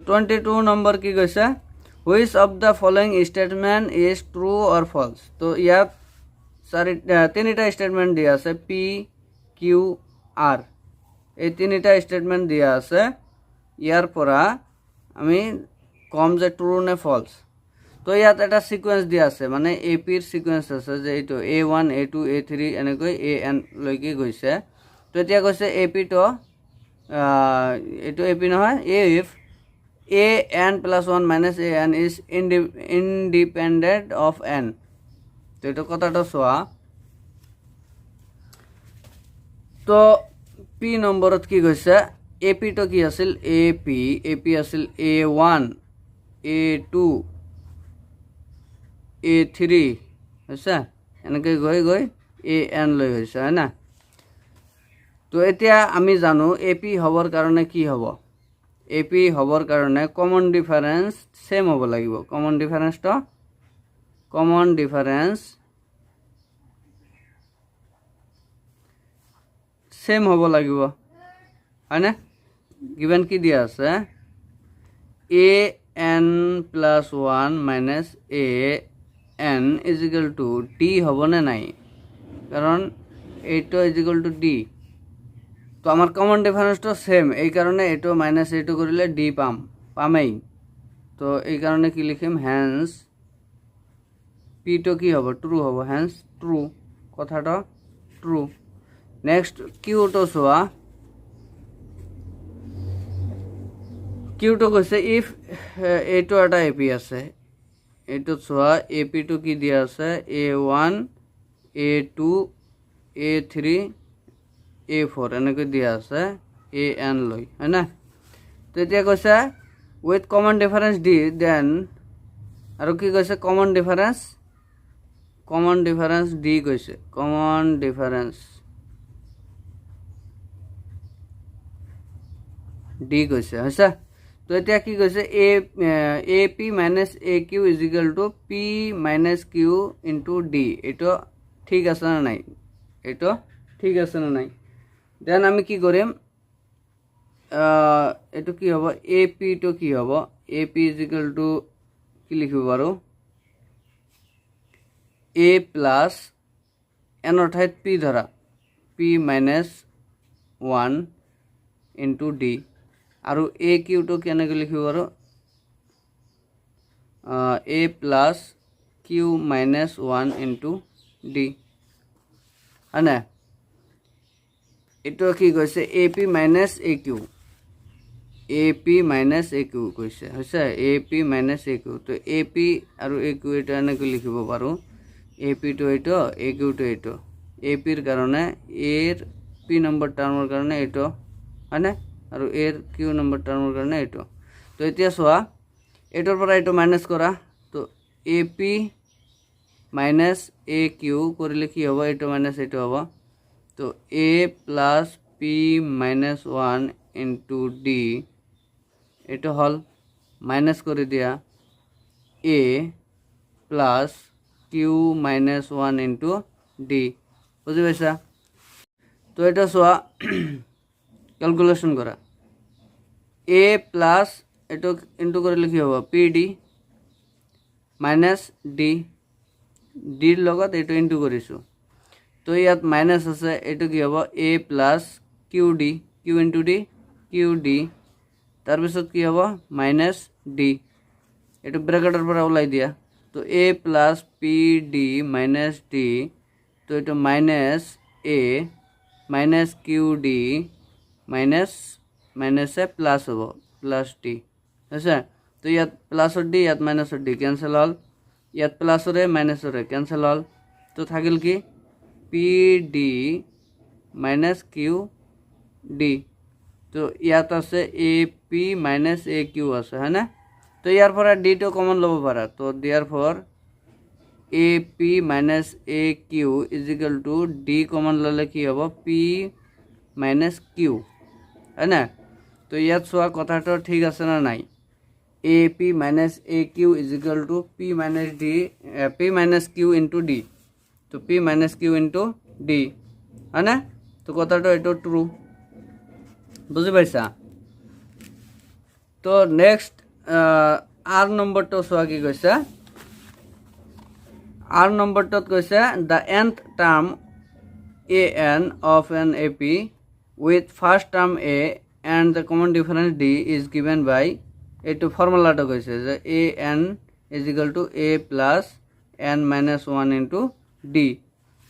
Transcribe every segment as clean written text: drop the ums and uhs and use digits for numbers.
22 number কি কৈছে which of the following statement is true or false তো ইয়াত তিনিটা স্টেটমেন্ট দিয়া আছে p q r এই তিনিটা স্টেটমেন্ট দিয়া আছে ইয়াৰ পৰা আমি কম যে ট্ৰু নে ফলস তো ইয়াত এটা সিকোয়েন্স দিয়া আছে মানে ap ৰ সিকোয়েন্স আছে যে এইটো a1 a2 a3 এনেকৈ an লৈকে গৈছে তো এতিয়া কৈছে ap তো এইটো ap নহয় if an plus 1 minus an is independent of n তো এটা কথাটা সোয়া তো p নম্বরত কি কৈছে ap তো কি আছিল ap আছিল a1 a2 a3 হৈছে এনেকৈ গৈ an লৈ হৈছে হয় না তো এতিয়া আমি জানো ap হবৰ কাৰণে কি হ'ব ap হবৰ কাৰণে কমন ডিফারেন্স সেম হ'ব লাগিব কমন ডিফারেন্স সেম হ'ব লাগিব হয় না গিভেন কি দিয়া আছে an plus 1 minus an is equal to d হ'ব নে নাই কারণ এইটো is equal to d তো আমার কমন ডিফারেন্সটা সেম এই কারণে এটো মাইনাস এটো করিলে ডি পামেই তো এই কারণে কি লিখিম হ্যান্স পি তো কি হবে ট্রু হবে হ্যান্স ট্রু কথাটা ট্রু নেক্সট কিউ তো সোয়া কিউ তো কইছে ইফ এটো একটা এপি আছে এটো সোয়া এপি তো কি দিয়া আছে a1 a2 a3 a4 এনেকৈ দিয়া আছে an লৈ হয় না তো এতিয়া কৈছে with common difference d then আৰু কি কৈছে কমন ডিফারেন্স d কৈছে কমন ডিফারেন্স d কৈছে হৈছে তো এতিয়া কি কৈছে ap minus aq is equal to p minus q into d এটো ঠিক আছে না নাই এটো ঠিক আছে না নাই দেন আমি কি করিম এটো কি হবো ap তো কি হবো ap is equal to কি লিখিব পারো a plus n অর্থাৎ p ধরা p minus 1 into d আৰু aq তো কেনেকৈ লিখিব পারো a plus q minus 1 into d আনে এটো কি কৈছে ap minus aq কৈছে হৈছে ap minus aq তো ap আৰু aq এটা এনেকৈ লিখিব পাৰো ap তো এটো aq তো এটো ap ৰ কাৰণে a ৰ p নম্বৰ টাৰ্মৰ কাৰণে এটো হয়নে আৰু a ৰ q নম্বৰ টাৰ্মৰ কাৰণে এটো তো এতিয়া সোয়া এটোৰ পৰা এটো মাইনাস কৰা তো ap minus aq কৰিলে কি হ'ব এটো মাইনাস এটো হ'ব তো a plus p minus 1 into d এটো হল মাইনাস করে দিয়া a plus q minus 1 into d বুঝি পাইছা তো এটা সোয়া ক্যালকুলেশন করা a plus এটো ইনটু কৰিলে কি হ'ব pd minus d d ৰ লগত এটো ইনটু কৰিছো তো ইয়াত মাইনাস আছে এটো কি হ'ব a plus qd q into d qd তার পিছত কি হ'ব মাইনাস d এটো ব্র্যাকেটের পৰা ওলাই দিয়া তো a plus pd minus d তো এটো minus a minus qd minus A plus হ'ব প্লাস d আছে তো ইয়াত প্লাসৰ d ইয়াত মাইনাসৰ d ক্যান্সেল হল ইয়াত প্লাসৰে মাইনাসৰে ক্যান্সেল হল তো থাকিল কি pd minus qd তো ইয়াত আছে ap minus aq আছে হয় না তো ইয়াৰ পৰা d টো কমন লব পাৰা তো therefore ap minus aq is equal to d common ললে কি হ'ব p minus q হয় না তো ইয়াত সোয়া কথাটো ঠিক আছে না নাই ap minus aq is equal to p minus q into d তো p minus q into d है ना তো কথাটো এটো ট্রু বুঝি পাইছা তো নেক্সট আর নম্বৰটো চোৱা কি কৈছে আৰ নম্বৰটোত কৈছে the nth term an of an AP with first term a and the common difference d is given by এইটো ফর্মুলাটো কৈছে যে an is equal to a plus n minus 1 into d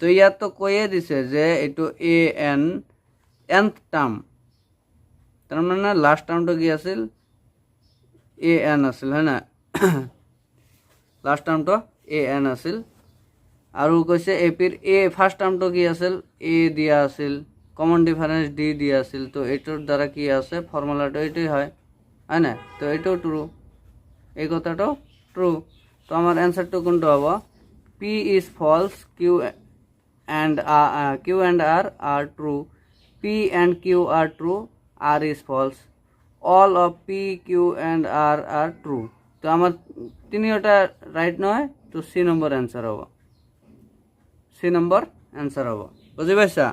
তো ইয়াত তো কৈয়ে দিছে যে এইটো an nth টার্ম তার মানে লাস্ট টার্মটো কি আছিল an আছিল হয় না লাস্ট টার্মটো an আছিল আৰু কৈছে এপিৰ এ ফার্স্ট টার্মটো কি আছিল এ দিয়া আছিল কমন ডিফারেন্স ডি দিয়া আছিল তো এটোর দ্বারা কি আছে ফর্মুলাটো এটাই হয় হয় না তো এটাও ট্রু এই কথাটাও ট্রু তো আমার অ্যান্সারটা কোনটা হবে P is false Q and r are true p and q are true r is false all of p q and r are true তো আমার তিনিওটা রাইট নয় তো সি নম্বর অ্যান্সার হবে সি নম্বর অ্যান্সার হবে বুঝি পাইছা